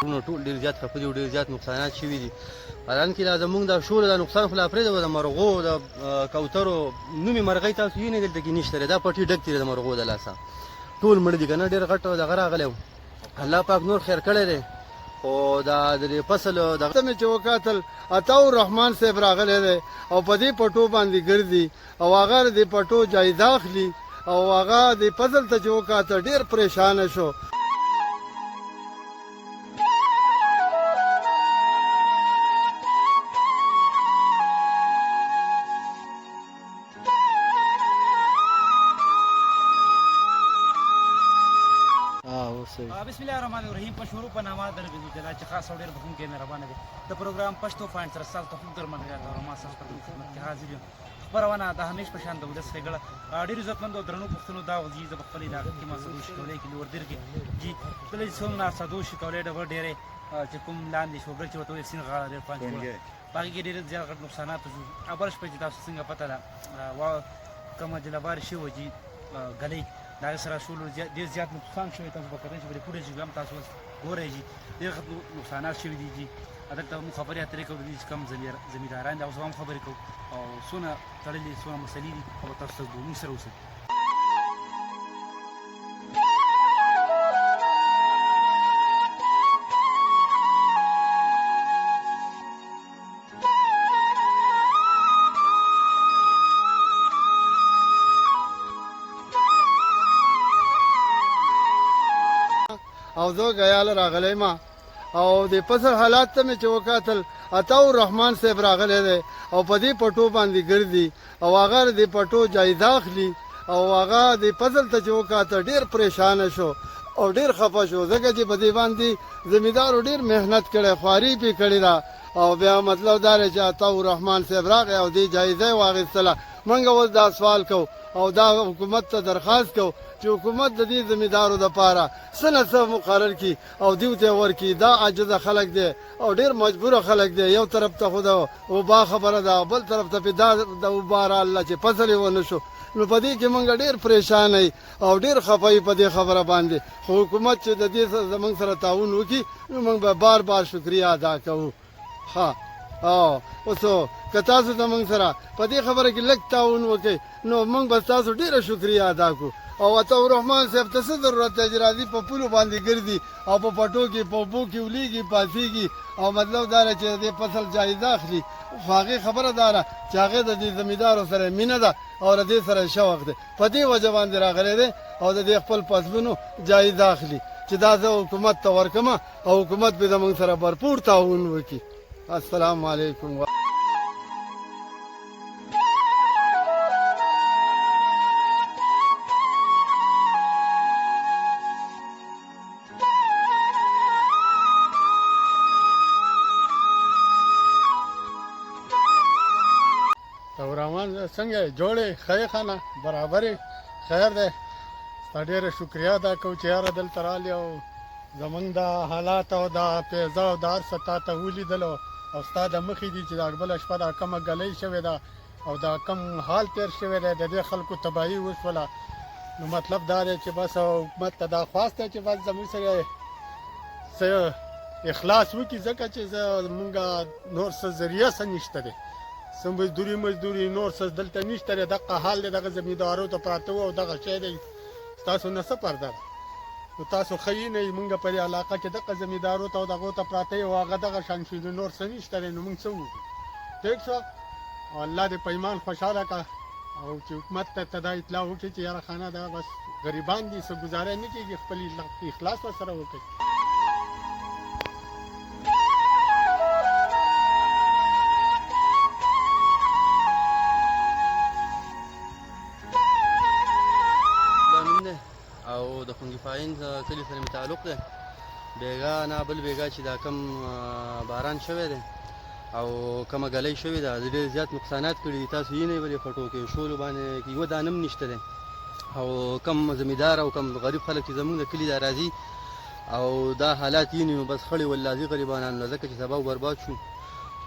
ټول ډېر زیات خفه دي او ډېر زیات نقصانات شوي دي. حالانکې دا زمونږ د شوله دا نقصان خو لا پرېږده، د مرغو د کوترو نومې مرغۍ تاسو وینئ دلته کې نشته دی، دا پټي ډک دي د مرغو د لاسه، ټول مړه دي که نه. ډېر غټ دغه راغلی و، الله پاک نور خیر کړی دی. خو دا د دې فصل دغه مې چې وکتل عطاء الرحمن صاحب راغلی دی او په دې پټو باندې ګرځي او هغه د پټو جایزه اخلي او هغه د فصل ته چې وکتل ډېر پریشانه شو. بسم الله الرحمن الرحیم. په شروع په نامه درګو چې دا چې خاص او ډېر بخښونکی مهربانه دی د پروګرام پښتو فاین سره سال ته هم درمنګا او ما سره په خدمت کې حاضر یم. خبرونه د همیش په شان د ولس ښېګړه ډېر عزتمند او درنو پښتنو دا وځي د خپل علاقې کې ما سدو شکولې کې ور درګي جی کله څومره سدو شکولې د ور ډېرې چې کوم لاندې شوګر چې وته سین غاړه ډېر پاتې باقي کې ډېر زیات غټ نقصانات شو. ابرش په چې تاسو څنګه پته ده وا کوم جلبار شي وځي غلې دا سره شول ډېر زیات نقصان شوی. تاسو په کتنې چې په پوره ځای هم تاسو ګورئ چې ډېر نقصانات شوي دي. دلته موږ خبرې اترې کوو چې کم زمینداران دي او زه هم خبرې کوو او څونه تړلې څونه مسلې دي او تاسو ته ګورئ سره اوسئ. او زه غیاله راغلی ما او د فصل حالات ته مې چې وکتل عطاء الرحمن صاحب راغلی دی او په دې پټو باندې ګرځي او هغه د پټو جایزه اخلي او هغه د فصل ته چې وکتل ډېر پریشانه شو او ډېر خفه شو، ځکه چې په دې باندې زمیندارو ډېر محنت کړی، خواري پې کړې ده. او بیا مطلب دا دی چې عطاء الرحمن صاحب راغی او دې جایزه یې واخیستله. موږ اوس دا سوال کوو او دا حکومت ته درخواست کوو چې حکومت د دې زمیندارو دپاره څه نه څه مقرر کړي او دیو ته ورکړي. دا عاجزه خلک دی او ډېر مجبوره خلک دی. یو طرف ته خو د وبا خبره ده، بل طرف ته دا د وبا راله چې فصل یې ونه شو. نو په دې کې موږ ډېر پریشانه یو او ډېر خفه یو په دې خبره باندې. خو حکومت چې د دې زموږ سره تعاون وکړي نو موږ به بار بار شکریه ادا کوو. ها اوس که تاسو زموږ سره په دې خبره کې لږ تعاون وکړئ نو موږ به ستاسو ډېره شکریه ادا کړو. او عطاء الرحمن صاحب ته څه ضرورت دی چې راځي په پولو باندې ګرځي او په پټو کې په اوبو کې ولیږي پاسېږي او مطلب دا دی چې د دې فصل جایزه اخلي. خو هغې خبره دا ده چې هغې د دې زمیندارو سره مینه ده او د دې سره شوق دی، په دې وجه باندې راغلی دی او د دې خپل فصلونو جایزه اخلي چې دا زه حکومت ته ورکړم او حکومت به زموږ سره بھرپور تعاون وکړي. السلام علیکم. روان څنګه جوړې خیر خانه برابرې خیر دی. ستا ډېره شکریه ادا کوو چې یاره دلته رالې او زمونږ د حالات او د پیزه او د هر څه تا ته ولیدلو او ستا د مخې دي چې دا بله شپه دا کمه ګلۍ شوې ده او دا کم حال تېر شوی دی، د دې خلکو تباهي وشوله. نو مطلب دا دی چې بس حکومت ته دا خواست دی چې بس زموږ سره څه اخلاص وکړي، ځکه چې زمونږ نور څه ذریعه څه نشته دی، څه مزدوري نور څه دلته نشته دی. دغه حال دی، دغه زمیندارو ته پراته وو او دغه شی دی. ستاسو نه څه پرده ده، نو تاسو ښه یې نه یې. مونږ په دې علاقه کې دغه زمیندارو ته او دغو ته پراته یو هغه دغه شان شي، نور څه نشته دی. نو مونږ څه وکړو؟ ټیک شو. او الله دې په ایمان خوشحاله کړه او چې حکومت ته دا اطلاع وکړي چې یاره خانه دا بس غریبان دي، څه ګزاره نه کېږي، خپل اخلاص ورسره وکړي. او د خونګي فاین کلي سره مې تعلق دی. بیګا نه بل بیګا چې دا کم باران شوی دی او کمه ګلۍ شوې ده، ډېر زیات نقصانات کړي دي. تاسو یې نه بلې خټو کې شولو باندې کې یوه دانه هم نشته دی. او کم زمیندار او کم غریب خلک چې زمونږ د کلي دا راځي او دا حالات یې نو بس خړې ولازي غریبانان له ځکه چې سبا برباد شو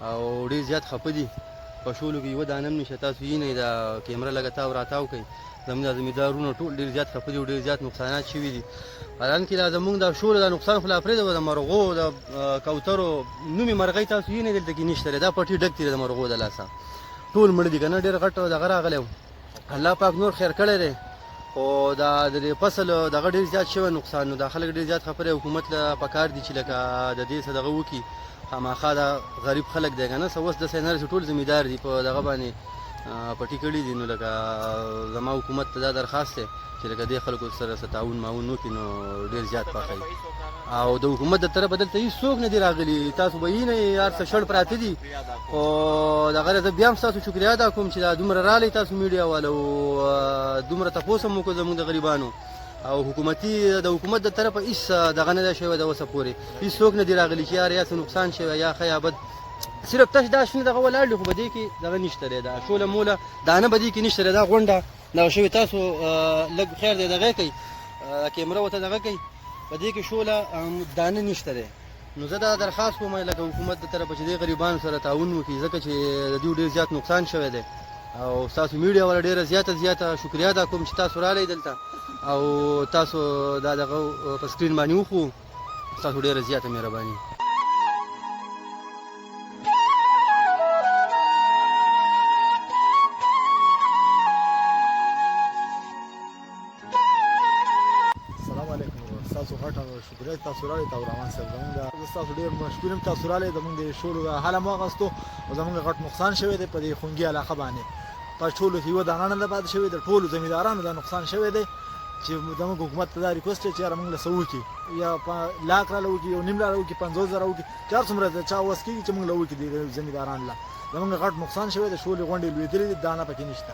او ډېر زیات خفه دي په شولو کې یوه دانه هم نشته. تاسو وینئ دا کیمره لږه تاو راتاو کوي. زموږ دا زمیندارونه ټول ډېر زیات خفه دي او ډېر زیات نقصانات شوي دي. حالانکې دا زموږ دا شوله دا نقصان خو لا پرېږده، د مرغو د کوترو نومې مرغۍ تاسو وینئ دلته کې نشته دی. دا پټي ډک دي د مرغو د لاسه، ټول مړه دي که نه. ډېر غټ دغه راغلی و، الله پاک نور خیر کړی دی. خو دا د فصل دغه ډېر زیات شوی نقصان، نو دا خلک ډېر زیات خفه دی. حکومت له پکار دي چې لکه د دې څه دغه وکړي. خامخا دا غریب خلک دی که نه، څه اوس داسې نه رسي، ټول زمیندار دي په دغه باندې پټي کړي دي. نو لکه زما حکومت ته دا درخواست دی چې لکه دې خلکو سره څه تعاون معاون وکړي نو ډېر زیات خوښوي. او د حکومت د طرفه دلته هېڅ څوک نه دي راغلي. تاسو به وینئ هر څه شړ پراته دي. خو دغه زه بیا هم ستاسو شکریا ادا کوم چې دا دومره راغلی تاسو میډیا والو، دومره تپوس هم وکړو زموږ د غریبانو. او د حکومت د طرفه هېڅ دغه نه ده شوی د اوسه پورې. هېڅ څوک نه دي راغلي چې یار یا څه نقصان شوی یا ښه یا بد. صرف تش دا شنه دغه ولاړ دي، خو په دې کې دغه نشته دی. دا شوله موله دانه به دې کې نشته دی. دا غونډه دغه شوې تاسو لږ خیر دی دغه کوي، کیمره ورته دغه کوي، په دې کې شوله دانه نشته دی. نو زه دا درخواست کوم لکه حکومت د طرفه چې دې غریبانو سره تعاون وکړي، ځکه چې د دوی ډېر زیات نقصان شوی دی. او ستاسو میډیا والا ډېره زیاته شکریا ادا کوم چې تاسو راغلی دلته او تاسو دا دغه په سکرین باندې وښو. ستاسو ډېره زیاته مهرباني. تاسو غټه شکریه تاسو راغلی تاسو روان سره زمونږ تاسو ډېر مشکور یم. تاسو راغلی زمونږ د شولو د حاله مو اخیستو او زمونږ غټ نقصان شوی دی په دې خونګي علاقه باندې. په شولو کې یوه دانه نه ده پاتې شوې، د ټولو زمیندارانو دا نقصان شوی دی چې زمونږ حکومت ته دا ریکوست دی چې یاره موږ له څه وکړي، یا لاک راله وکړي، یو نیم راله وکړي، 50,000 وکړي، چې هر څومره چا وس کېږي چې موږ له وکړي د زمیندارانو له. زمونږ غټ نقصان شوی دی، شولې غونډې لوېدلې دي، دانه پکې نشته.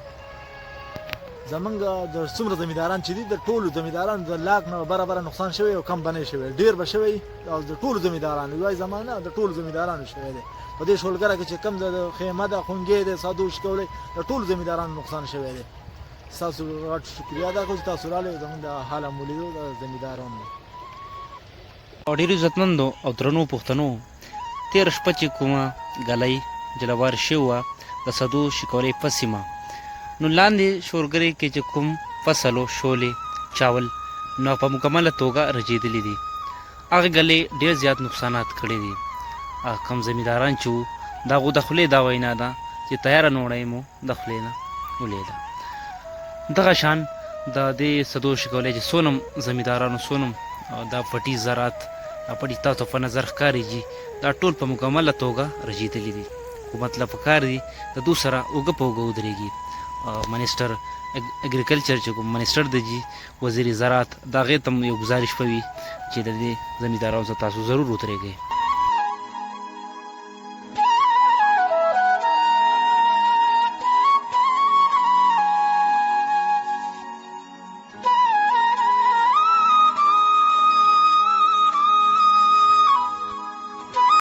زمونږ د څومره زمینداران چې دي د ټولو زمیندارانو د لاک نه برابر نقصان شوی او کم بنې شوی، ډېر به شوی. او د ټولو زمیندارانو یوه زمانه د ټولو زمیندارانو شوی دی. په دې شولګره کې چې کم د خیمه ده، خونګې ده، سادو شکولې، د ټولو زمیندارانو نقصان شوی دی. ستاسو غټ شکریه ادا کوم چې تاسو راغلئ زموږ د حاله مو لیدو د زمیندارانو. ډېرو عزتمندو او درنو پښتنو، تېره شپه چې کومه ګلۍ جلوار شوې وه د سدو شکولۍ په سیمه، نو لاندې شورګرې کې چې کوم فصل و شولې چاول نو په مکمله توګه رژېدلي دي. هغه ګلې ډېر زیات نقصانات کړي دي. هغه کم زمینداران چې وو د هغو د خولې دا وینا ده چې تیاره نوړی مو د خولې نه ولیده. دغه شان د دې سدو شکولۍ چې څونم زمیندارانو څونم دا پټي زراعت دا پټي تاسو په نظر ښکارېږي دا ټول په مکمله توګه رژېدلي دي. حکومت له پکار دي د دوی سره اوږه په اوږه ودرېږي. منیسټر اګریکلچر چې کوم منیسټر دی جي وزیر زراعت د هغې ته یو ګزارش به وي چې د دې زمیندارانو څخه تاسو ضرور ودرېږئ.